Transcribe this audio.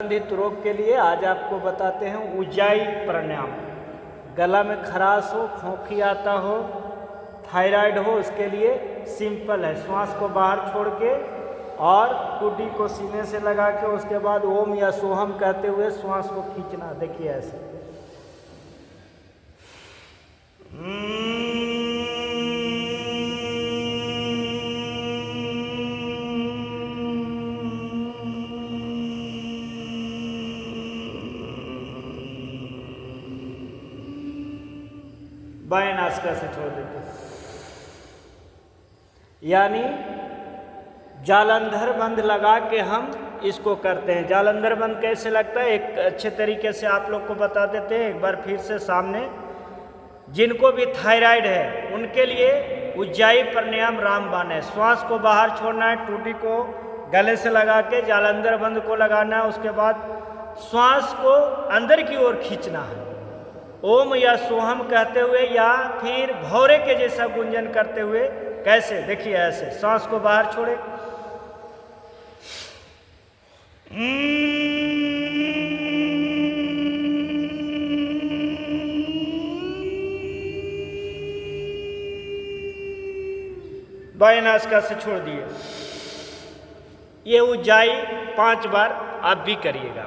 संबंधित रोग के लिए आज आपको बताते हैं उज्जाई प्राणायाम। गला में खराश हो, खोखी आता हो, थायराइड हो, उसके लिए सिंपल है। श्वास को बाहर छोड़ के और टूटी को सीने से लगा के उसके बाद ओम या सोहम कहते हुए श्वास को खींचना। देखिए ऐसे। बाएं नासिका से छोड़ देते, यानी जालंधर बंद लगा के हम इसको करते हैं। जालंधर बंद कैसे लगता है एक अच्छे तरीके से आप लोग को बता देते हैं एक बार फिर से सामने। जिनको भी थायराइड है उनके लिए उज्जाई प्राणायाम रामबाण है। श्वास को बाहर छोड़ना है, टूटी को गले से लगा के जालंधर बंद को लगाना है, उसके बाद श्वास को अंदर की ओर खींचना है ओम या सोहम कहते हुए या फिर भौरे के जैसा गुंजन करते हुए। कैसे? देखिए ऐसे। सांस को बाहर छोड़े, बाएं नासिका से छोड़ दिए। ये उज्जाई 5 बार आप भी करिएगा।